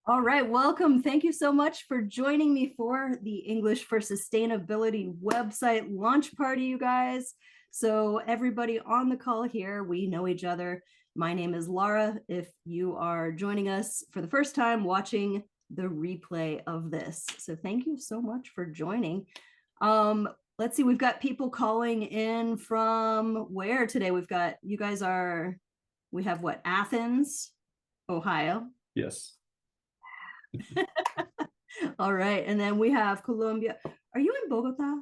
All right, welcome. Thank you so much for joining me for the English for Sustainability website launch party, you guys. So everybody on the call here, we know each other. My name is Laura. If you are joining us for the first time watching the replay of this. So thank you so much for joining. Let's see, we've got people calling in from where today? We have what, Athens, Ohio. Yes. All right. And then we have Colombia. Are you in Bogota?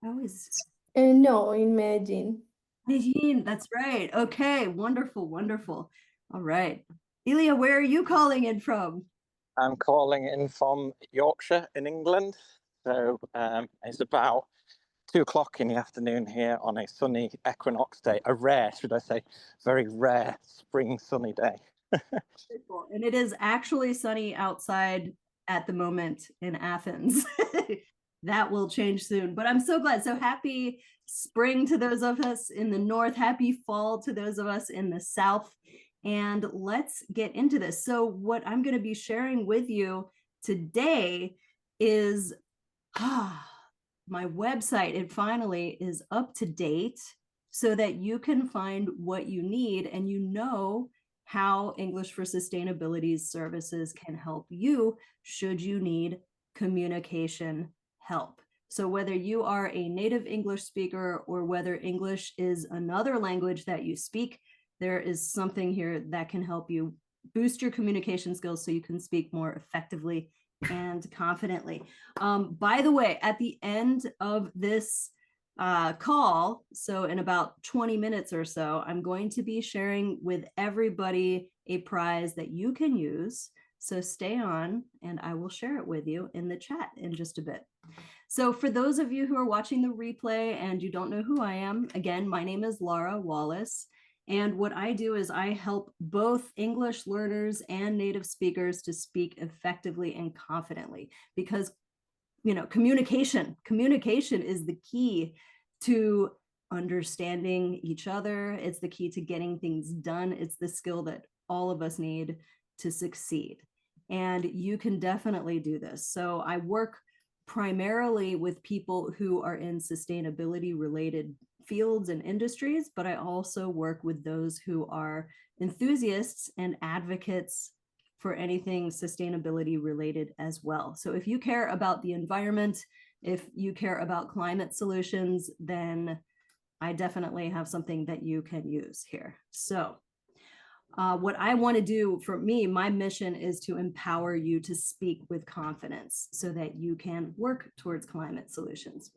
I always No, in Medellin. Medellin, that's right. Okay, wonderful, wonderful. All right. Ilya, where are you calling in from? I'm calling in from Yorkshire in England. So it's about 2 o'clock in the afternoon here on a sunny equinox day, a rare, should I say, very rare spring sunny day. And it is actually sunny outside at the moment in Athens. That will change soon, but I'm so glad. So happy spring to those of us in the north, happy fall to those of us in the south. And let's get into this. So what I'm going to be sharing with you today is my website. It finally is up to date so that you can find what you need and you know how English for Sustainability services can help you should you need communication help. So whether you are a native English speaker or whether English is another language that you speak, there is something here that can help you boost your communication skills so you can speak more effectively and confidently. By the way, at the end of this call, so in about 20 minutes or so, I'm going to be sharing with everybody a prize that you can use. So stay on and I will share it with you in the chat in just a bit. So for those of you who are watching the replay and you don't know who I am, again, my name is Laura Wallace. And what I do is I help both English learners and native speakers to speak effectively and confidently because, you know, communication is the key to understanding each other. It's the key to getting things done. It's the skill that all of us need to succeed. And you can definitely do this. So I work primarily with people who are in sustainability related fields and industries, but I also work with those who are enthusiasts and advocates for anything sustainability related as well. So if you care about the environment, if you care about climate solutions, then I definitely have something that you can use here. So what I want to do for me, my mission is to empower you to speak with confidence so that you can work towards climate solutions.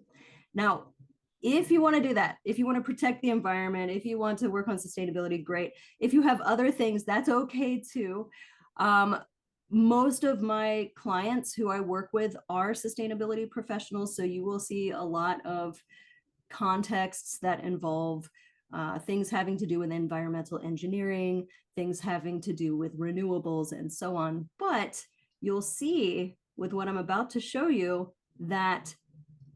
Now, if you want to do that, if you want to protect the environment, if you want to work on sustainability, great. If you have other things, that's okay too. Most of my clients who I work with are sustainability professionals, so you will see a lot of contexts that involve things having to do with environmental engineering, things having to do with renewables and so on. But you'll see with what I'm about to show you that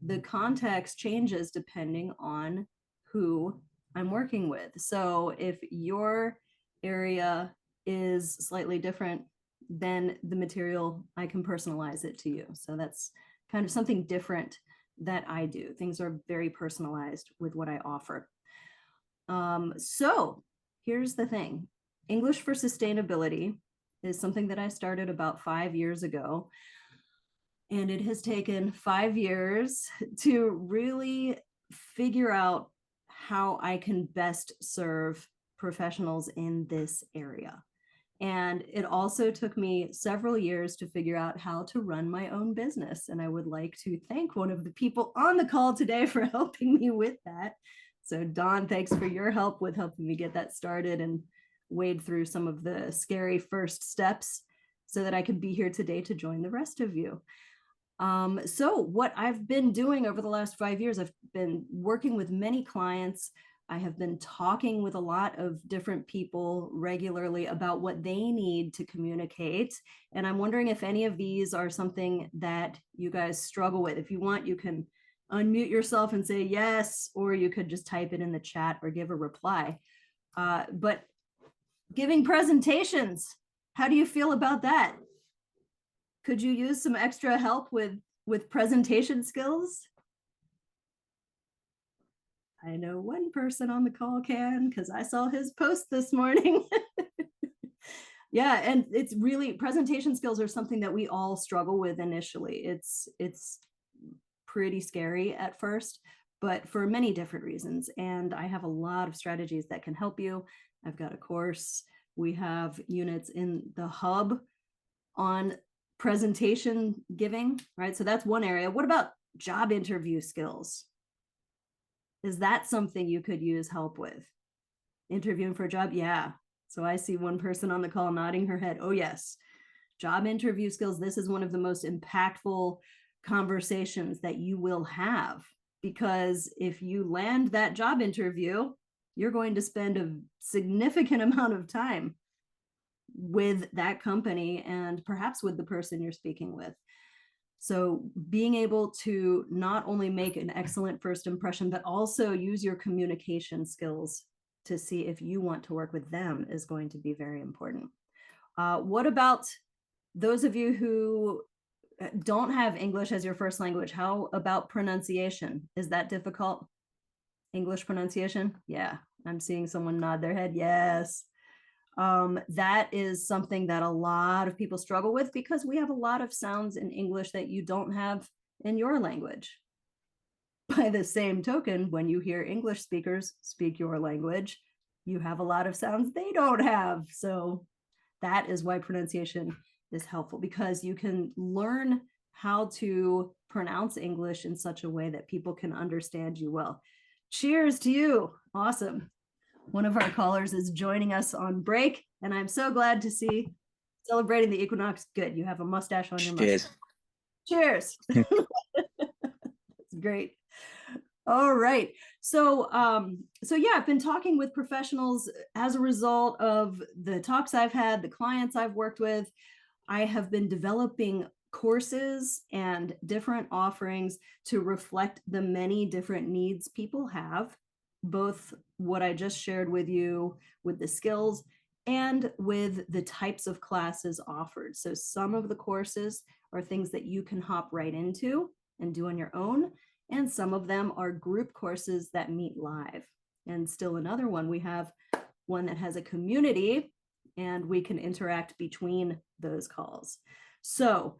the context changes depending on who I'm working with. So if your area is slightly different, then the material, I can personalize it to you. So that's kind of something different that I do. Things are very personalized with what I offer. So here's the thing. English for Sustainability is something that I started about 5 years ago. And it has taken 5 years to really figure out how I can best serve professionals in this area. And it also took me several years to figure out how to run my own business. And I would like to thank one of the people on the call today for helping me with that. So Dawn, thanks for your help with helping me get that started and wade through some of the scary first steps so that I could be here today to join the rest of you. So what I've been doing over the last 5 years, I've been working with many clients. I have been talking with a lot of different people regularly about what they need to communicate. And I'm wondering if any of these are something that you guys struggle with. If you want, you can unmute yourself and say yes, or you could just type it in the chat or give a reply. But giving presentations, How do you feel about that? Could you use some extra help with presentation skills? I know one person on the call can, because I saw his post this morning. Yeah, and it's really, presentation skills are something that we all struggle with initially. It's pretty scary at first, but for many different reasons. And I have a lot of strategies that can help you. I've got a course. We have units in the hub on presentation giving, right? So that's one area. What about job interview skills? Is that something you could use help with? Interviewing for a job? Yeah. So I see one person on the call nodding her head. Oh, yes. Job interview skills. This is one of the most impactful conversations that you will have, because if you land that job interview, you're going to spend a significant amount of time with that company and perhaps with the person you're speaking with. So being able to not only make an excellent first impression, but also use your communication skills to see if you want to work with them is going to be very important. What about those of you who don't have English as your first language? How about pronunciation? Is that difficult? English pronunciation? Yeah, I'm seeing someone nod their head. Yes. That is something that a lot of people struggle with, because we have a lot of sounds in English that you don't have in your language. By the same token, when you hear English speakers speak your language, you have a lot of sounds they don't have. So that is why pronunciation is helpful, because you can learn how to pronounce English in such a way that people can understand you well. Cheers to you. Awesome. One of our callers is joining us on break, and I'm so glad to see celebrating the equinox. Good. You have a mustache on your mustache. Cheers. That's great. All right. So yeah, I've been talking with professionals as a result of the talks I've had, the clients I've worked with. I have been developing courses and different offerings to reflect the many different needs people have, both what I just shared with you with the skills and with the types of classes offered. So some of the courses are things that you can hop right into and do on your own. And some of them are group courses that meet live. And still another one, we have one that has a community and we can interact between those calls. So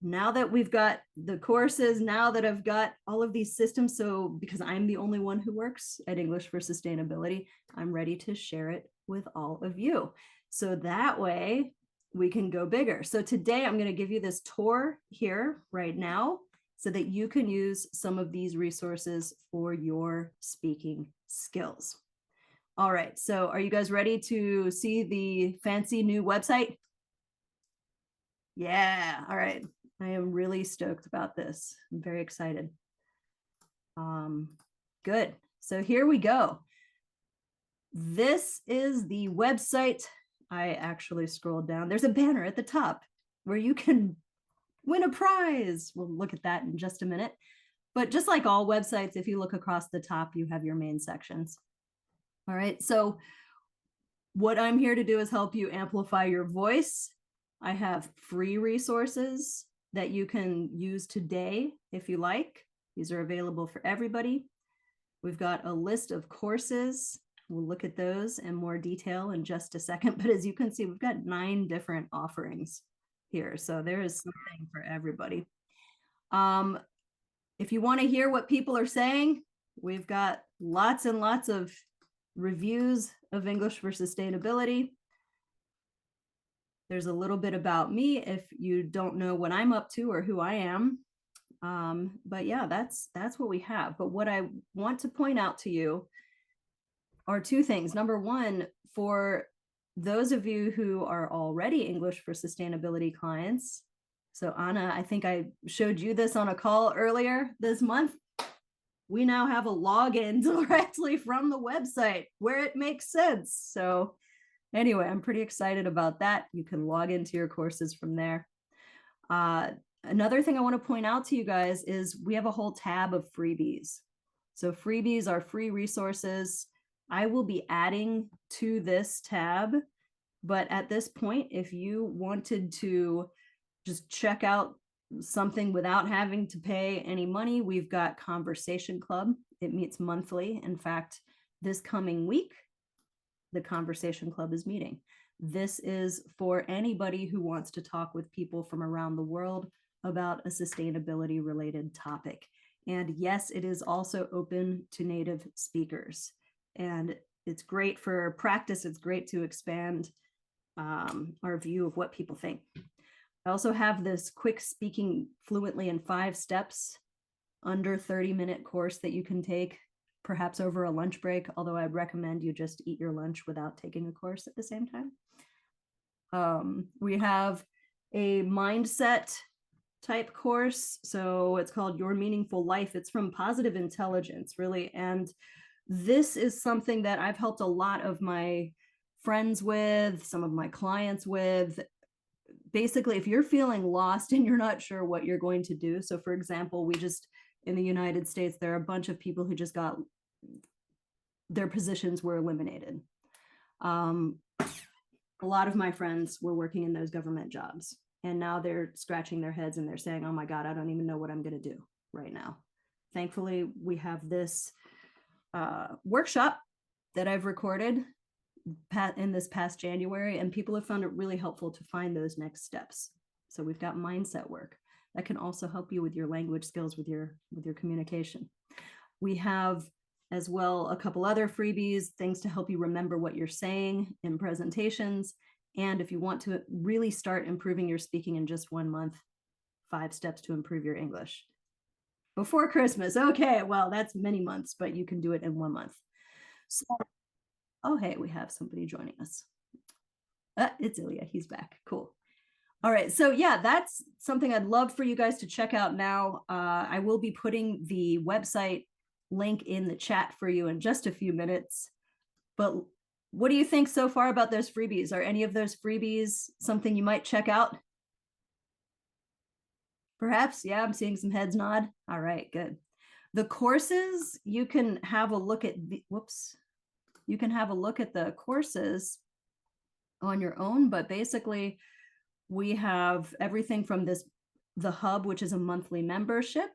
now that we've got the courses, now that I've got all of these systems, so because I'm the only one who works at English for Sustainability, I'm ready to share it with all of you. So that way we can go bigger. So today I'm going to give you this tour here right now so that you can use some of these resources for your speaking skills. All right, so are you guys ready to see the fancy new website? Yeah, all right. I am really stoked about this. I'm very excited. Good. So here we go. This is the website. I actually scrolled down. There's a banner at the top where you can win a prize. We'll look at that in just a minute. But just like all websites, if you look across the top, you have your main sections. All right. So what I'm here to do is help you amplify your voice. I have free resources that you can use today if you like. These are available for everybody. We've got a list of courses. We'll look at those in more detail in just a second. But as you can see, we've got 9 different offerings here. So there is something for everybody. If you want to hear what people are saying, we've got lots and lots of reviews of English for Sustainability. There's a little bit about me if you don't know what I'm up to or who I am. But yeah, that's what we have. But what I want to point out to you are 2 things. Number one, for those of you who are already English for Sustainability clients. So Anna, I think I showed you this on a call earlier this month. We now have a login directly from the website where it makes sense. So anyway, I'm pretty excited about that. You can log into your courses from there. Another thing I want to point out to you guys is we have a whole tab of freebies. So freebies are free resources. I will be adding to this tab But at this point, if you wanted to just check out something without having to pay any money, we've got Conversation Club. It meets monthly. In fact, this coming week, the Conversation Club is meeting. This is for anybody who wants to talk with people from around the world about a sustainability related topic. And yes, it is also open to native speakers. And it's great for practice. It's great to expand our view of what people think. I also have this quick speaking fluently in 5 steps, under 30-minute course that you can take perhaps over a lunch break, although I'd recommend you just eat your lunch without taking a course at the same time. We have a mindset type course. So it's called Your Meaningful Life. It's from Positive Intelligence, really. And this is something that I've helped a lot of my friends with, some of my clients with. Basically, if you're feeling lost and you're not sure what you're going to do. So for example, in the United States, there are a bunch of people who just got their positions were eliminated. A lot of my friends were working in those government jobs, and now they're scratching their heads and they're saying, oh my God, I don't even know what I'm going to do right now. Thankfully, we have this workshop that I've recorded in this past January, and people have found it really helpful to find those next steps. So we've got mindset work that can also help you with your language skills, with your communication. We have as well a couple other freebies, things to help you remember what you're saying in presentations. And if you want to really start improving your speaking in just 1 month, 5 steps to improve your English before Christmas. Okay, well, that's many months, but you can do it in 1 month. So, oh, hey, we have somebody joining us. It's Ilya, he's back, cool. All right, so yeah, that's something I'd love for you guys to check out now. I will be putting the website link in the chat for you in just a few minutes. But what do you think so far about those freebies? Are any of those freebies something you might check out? Perhaps, yeah, I'm seeing some heads nod. All right, good. The courses, you can have a look at you can have a look at the courses on your own, but basically we have everything from the Hub, which is a monthly membership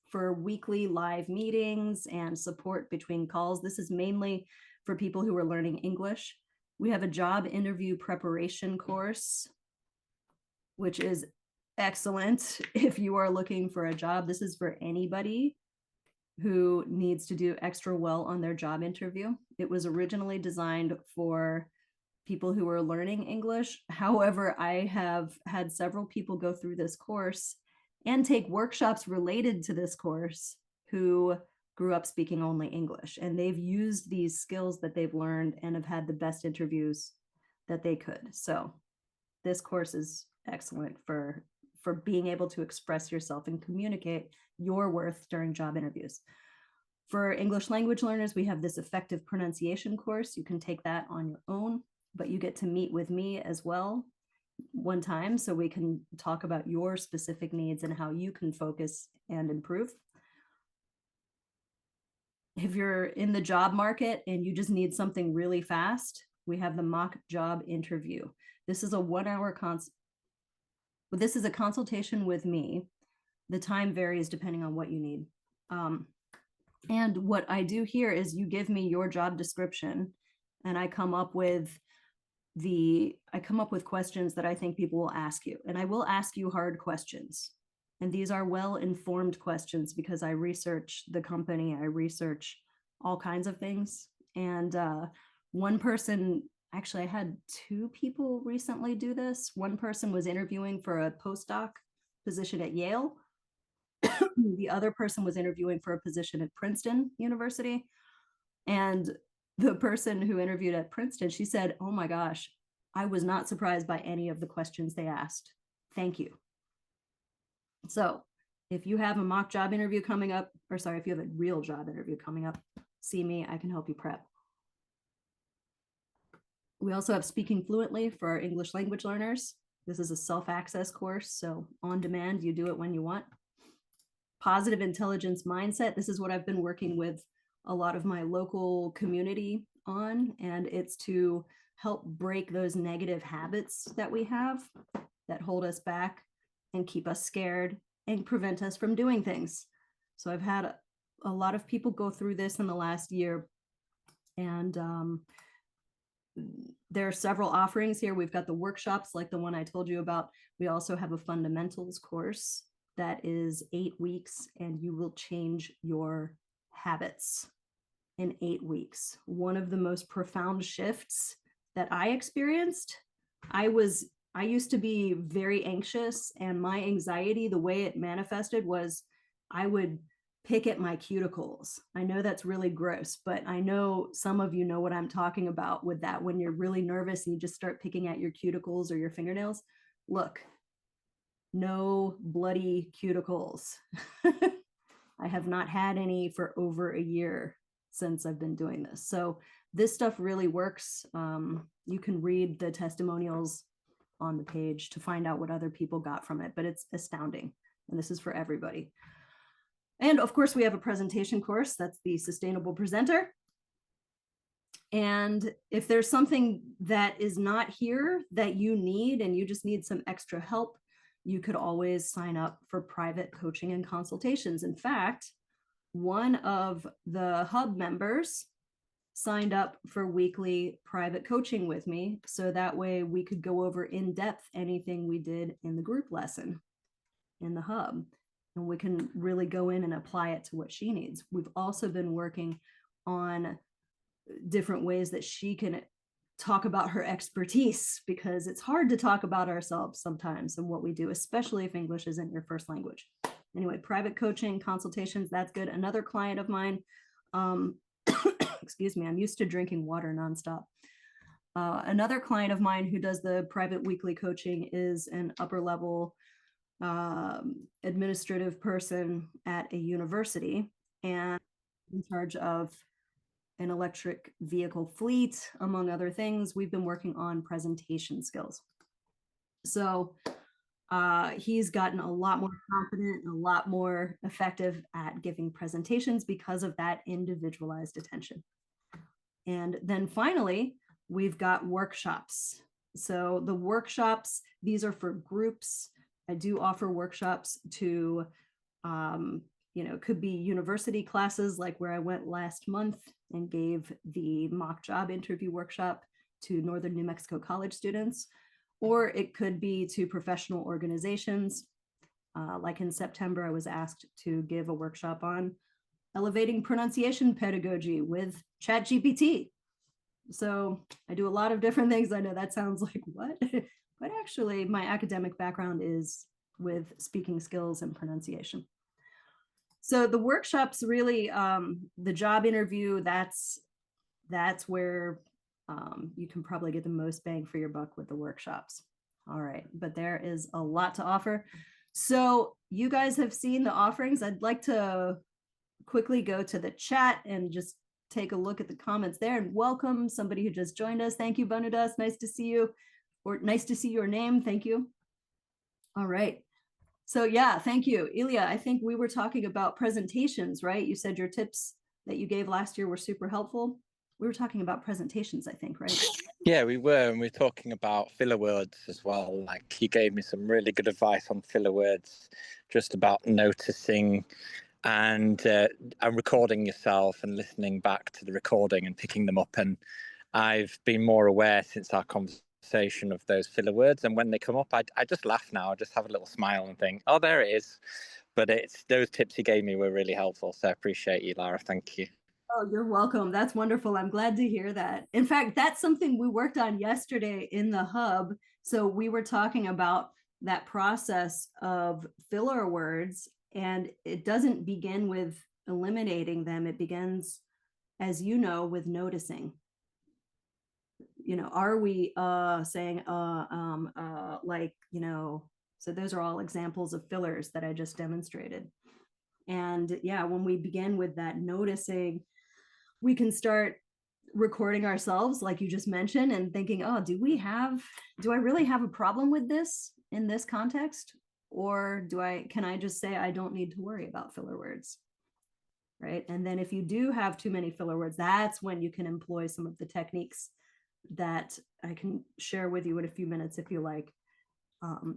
for weekly live meetings and support between calls. This is mainly for people who are learning English. We have a job interview preparation course, which is excellent if you are looking for a job. This is for anybody who needs to do extra well on their job interview. It was originally designed for people who are learning English. However, I have had several people go through this course and take workshops related to this course who grew up speaking only English, and they've used these skills that they've learned and have had the best interviews that they could. So this course is excellent for being able to express yourself and communicate your worth during job interviews. For English language learners, we have this effective pronunciation course. You can take that on your own, but you get to meet with me as well one time so we can talk about your specific needs and how you can focus and improve. If you're in the job market and you just need something really fast, we have the mock job interview. This is a 1-hour this is a consultation with me. The time varies depending on what you need. And what I do here is you give me your job description, and I come up with questions that I think people will ask you. And I will ask you hard questions. And these are well-informed questions because I research the company, I research all kinds of things. And one person, actually, I had 2 people recently do this. One person was interviewing for a postdoc position at Yale. The other person was interviewing for a position at Princeton University. And the person who interviewed at Princeton, she said, oh my gosh, I was not surprised by any of the questions they asked. Thank you. So if you have a mock job interview coming up, or sorry, if you have a real job interview coming up, see me, I can help you prep. We also have Speaking Fluently for our English language learners. This is a self-access course, so on demand, you do it when you want. Positive Intelligence Mindset. This is what I've been working with a lot of my local community on, and it's to help break those negative habits that we have that hold us back and keep us scared and prevent us from doing things. So I've had a lot of people go through this in the last year, and there are several offerings here. We've got the workshops like the one I told you about. We also have a fundamentals course that is 8 weeks, and you will change your habits in 8 weeks. One of the most profound shifts that I experienced, I used to be very anxious, and my anxiety, the way it manifested was I would pick at my cuticles. I know that's really gross, but I know some of you know what I'm talking about with that. When you're really nervous and you just start picking at your cuticles or your fingernails. Look, no bloody cuticles. I have not had any for over a year since I've been doing this. So this stuff really works. You can read the testimonials on the page to find out what other people got from it, but it's astounding. And this is for everybody. And of course, we have a presentation course. That's the Sustainable Presenter. And if there's something that is not here that you need and you just need some extra help, you could always sign up for private coaching and consultations. In fact, one of the hub members signed up for weekly private coaching with me. So that way we could go over in depth anything we did in the group lesson in the hub. And we can really go in and apply it to what she needs. We've also been working on different ways that she can talk about her expertise, because it's hard to talk about ourselves sometimes and what we do, especially if English isn't your first language. Anyway, private coaching, consultations, that's good. Another client of mine, excuse me, I'm used to drinking water nonstop. Another client of mine who does the private weekly coaching is an upper level administrative person at a university and in charge of an electric vehicle fleet, among other things. We've been working on presentation skills. So he's gotten a lot more confident, a lot more effective at giving presentations because of that individualized attention. And then finally, we've got workshops. So the workshops, these are for groups. I do offer workshops to, could be university classes, like where I went last month and gave the mock job interview workshop to Northern New Mexico College students, or it could be to professional organizations. Like in September, I was asked to give a workshop on elevating pronunciation pedagogy with ChatGPT. So I do a lot of different things. I know that sounds like what? But actually my academic background is with speaking skills and pronunciation. So the workshops really, the job interview, that's where you can probably get the most bang for your buck with the workshops. All right, but there is a lot to offer. So you guys have seen the offerings. I'd like to quickly go to the chat and just take a look at the comments there and welcome somebody who just joined us. Thank you, Banudas. Nice to see you, or nice to see your name. Thank you. All right. So yeah, thank you. Ilya, I think we were talking about presentations, right? You said your tips that you gave last year were super helpful. We were talking about presentations, I think, right? Yeah, we were, and we were talking about filler words as well. Like you gave me some really good advice on filler words, just about noticing and recording yourself and listening back to the recording and picking them up. And I've been more aware since our conversation of those filler words, and when they come up, I just laugh now. I just have a little smile and think, oh, there it is. But it's those tips you gave me were really helpful, so I appreciate you, Lara. Thank you. Oh, you're welcome. That's wonderful. I'm glad to hear that. In fact, that's something we worked on yesterday in the hub. So we were talking about that process of filler words, and it doesn't begin with eliminating them. It begins, as you know, with noticing. Are we saying like, so those are all examples of fillers that I just demonstrated. And yeah, when we begin with that noticing, we can start recording ourselves, like you just mentioned, and thinking, oh, do I really have a problem with this in this context? Or can I just say, I don't need to worry about filler words, right? And then if you do have too many filler words, that's when you can employ some of the techniques that I can share with you in a few minutes if you like.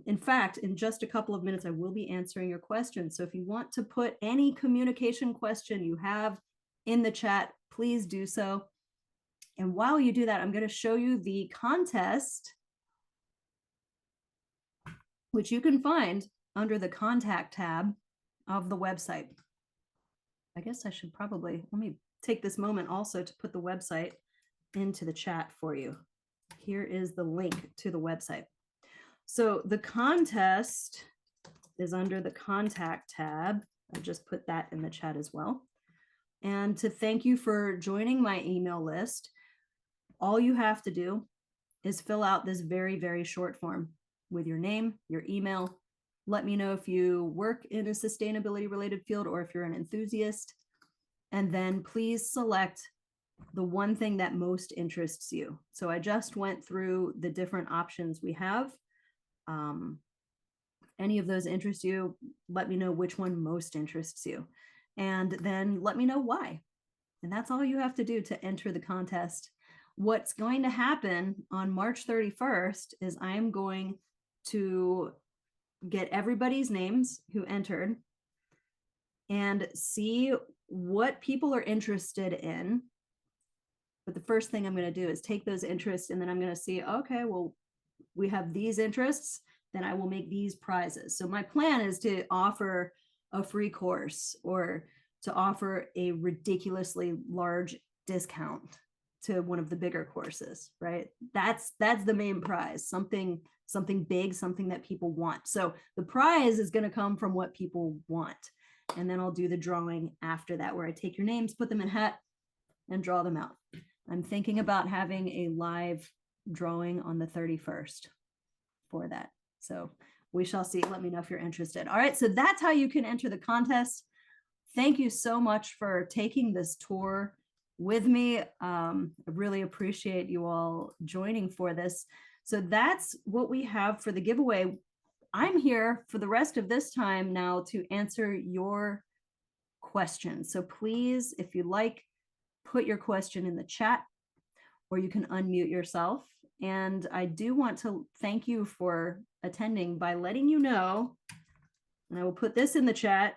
In fact, in just a couple of minutes, I will be answering your questions. So if you want to put any communication question you have in the chat, please do so. And while you do that, I'm going to show you the contest, which you can find under the contact tab of the website. I guess I should probably, let me take this moment also to put the website into the chat for you. Here is the link to the website. So the contest is under the contact tab. I just put that in the chat as well. And to thank you for joining my email list, all you have to do is fill out this very, very short form with your name, your email. Let me know if you work in a sustainability related field or if you're an enthusiast. And then please select the one thing that most interests you. So I just went through the different options we have. Any of those interest you, let me know which one most interests you. And then let me know why. And that's all you have to do to enter the contest. What's going to happen on March 31st is I am going to get everybody's names who entered and see what people are interested in. But the first thing I'm going to do is take those interests and then I'm going to see, okay, well, we have these interests, then I will make these prizes. So my plan is to offer a free course or to offer a ridiculously large discount to one of the bigger courses, right? That's the main prize, something big, something that people want. So the prize is going to come from what people want. And then I'll do the drawing after that, where I take your names, put them in a hat and draw them out. I'm thinking about having a live drawing on the 31st for that. So we shall see. Let me know if you're interested. All right, so that's how you can enter the contest. Thank you so much for taking this tour with me. I really appreciate you all joining for this. So that's what we have for the giveaway. I'm here for the rest of this time now to answer your questions. So please, if you like, put your question in the chat or you can unmute yourself. And I do want to thank you for attending by letting you know, and I will put this in the chat,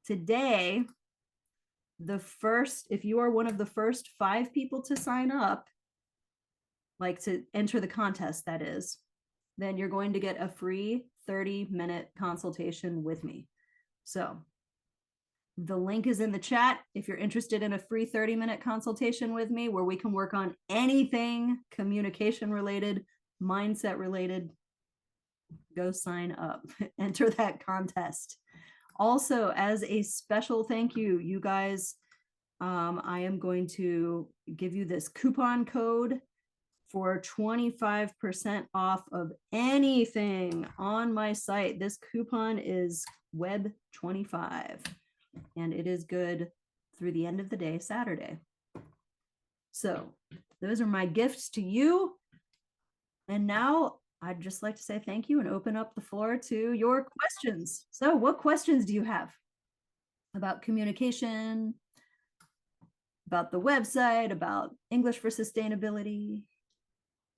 today, if you are one of the first 5 people to sign up, like to enter the contest, that is, then you're going to get a free 30-minute consultation with me. So the link is in the chat. If you're interested in a free 30-minute consultation with me where we can work on anything communication related, mindset related, go sign up, enter that contest. Also, as a special thank you, you guys, I am going to give you this coupon code for 25% off of anything on my site. This coupon is WEB25, and it is good through the end of the day, Saturday. So those are my gifts to you. And now I'd just like to say thank you and open up the floor to your questions. So what questions do you have about communication, about the website, about English for Sustainability?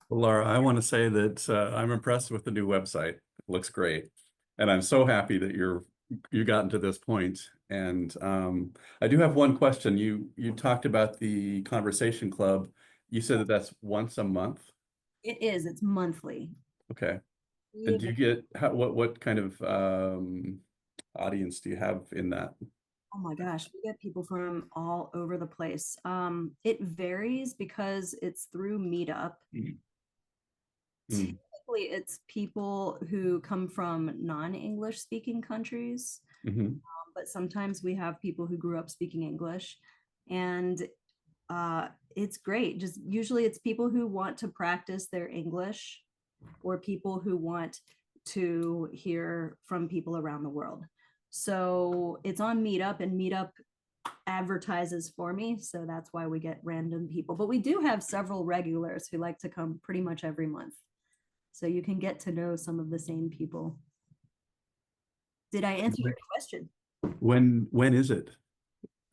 Well, Laura, I want to say that I'm impressed with the new website. It looks great. And I'm so happy that you gotten to this point. And I do have one question. You talked about the Conversation Club. You said that that's once a month? It is. It's monthly. Okay. And do you get, what kind of audience do you have in that? Oh my gosh, we get people from all over the place. It varies because it's through Meetup. Typically, it's people who come from non-English speaking countries, but sometimes we have people who grew up speaking English, and it's great. Just usually it's people who want to practice their English or people who want to hear from people around the world. So it's on Meetup, and Meetup advertises for me. So that's why we get random people. But we do have several regulars who like to come pretty much every month. So you can get to know some of the same people. Did I answer your question? When is it?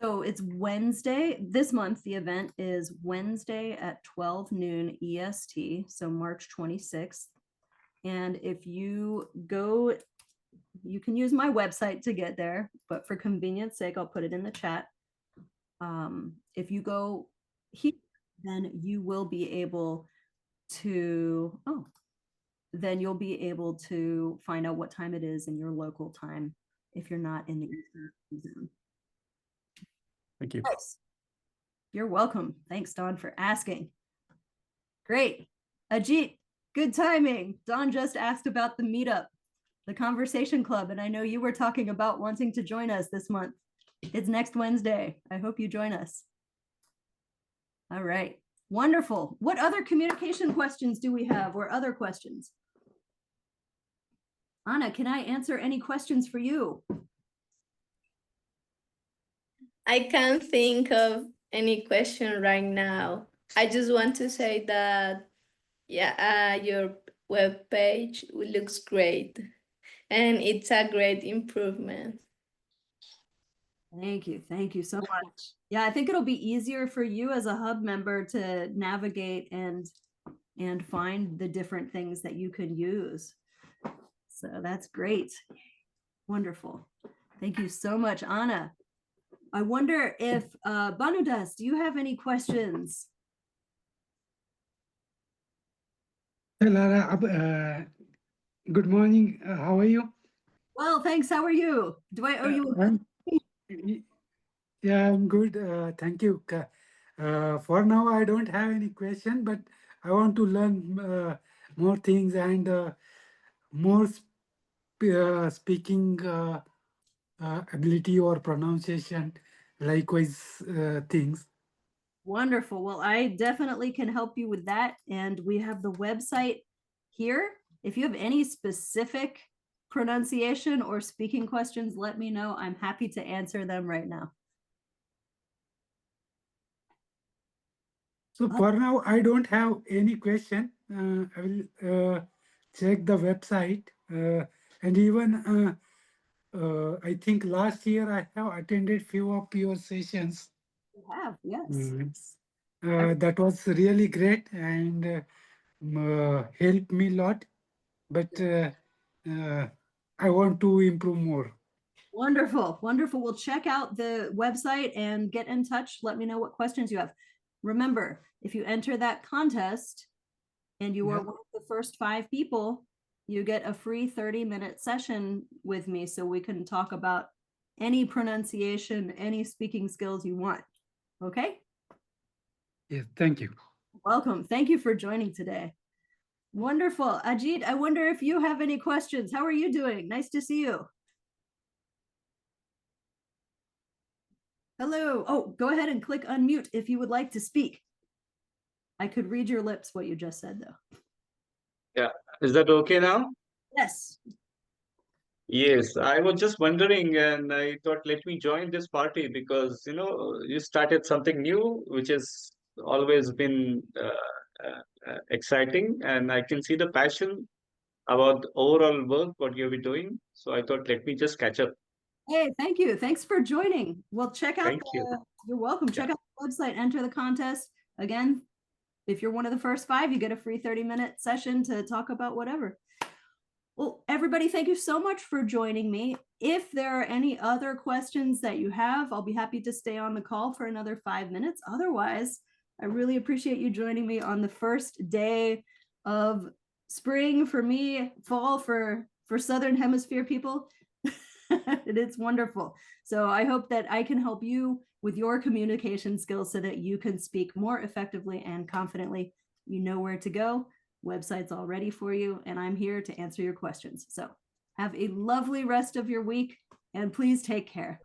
So it's Wednesday this month. The event is Wednesday at 12 noon EST, so March 26th. And if you go, you can use my website to get there, but for convenience sake, I'll put it in the chat. If you go here, then you will be able to, then you'll be able to find out what time it is in your local time if you're not in the Eastern zone. Thank you. Nice. You're welcome. Thanks, Dawn, for asking. Great. Ajit, good timing. Dawn just asked about the meetup, the Conversation Club, and I know you were talking about wanting to join us this month. It's next Wednesday. I hope you join us. All right. Wonderful. What other communication questions do we have, or other questions? Anna, can I answer any questions for you? I can't think of any question right now. I just want to say that, yeah, your webpage looks great, and it's a great improvement. Thank you. Thank you so much. Yeah, I think it'll be easier for you as a hub member to navigate and find the different things that you can use. So that's great. Wonderful. Thank you so much, Anna. I wonder if Banudas, do you have any questions? Hey, Lara, good morning. How are you? Well, thanks. How are you? Do I owe you? Yeah, I'm good. Thank you. For now, I don't have any question, but I want to learn more things and more speaking ability or pronunciation, likewise things. Wonderful. Well, I definitely can help you with that. And we have the website here. If you have any specific pronunciation or speaking questions, let me know. I'm happy to answer them right now. So for now, I don't have any question. I will check the website and even I think last year I have attended few of your sessions. You have, yes. That was really great and helped me a lot. But I want to improve more. Wonderful, wonderful. Well, check out the website and get in touch. Let me know what questions you have. Remember, if you enter that contest and you are Yeah. one of the first 5 people, you get a free 30-minute session with me so we can talk about any pronunciation, any speaking skills you want. Okay? Yes, thank you. Welcome. Thank you for joining today. Wonderful. Ajit, I wonder if you have any questions. How are you doing? Nice to see you. Hello. Oh, go ahead and click unmute if you would like to speak. I could read your lips what you just said, though. Yeah, is that okay now? Yes. Yes, I was just wondering, and I thought, let me join this party because you started something new, which has always been exciting, and I can see the passion about the overall work what you'll be doing. So I thought, let me just catch up. Hey, thank you. Thanks for joining. Well, check out Thank you. You're welcome. Check out the website, enter the contest. Again, if you're one of the first 5, you get a free 30-minute session to talk about whatever. Well, everybody, thank you so much for joining me. If there are any other questions that you have, I'll be happy to stay on the call for another 5 minutes. Otherwise, I really appreciate you joining me on the first day of spring for me, fall for Southern Hemisphere people. And it's wonderful. So I hope that I can help you with your communication skills so that you can speak more effectively and confidently. You know where to go. Website's all ready for you, and I'm here to answer your questions. So have a lovely rest of your week, and please take care.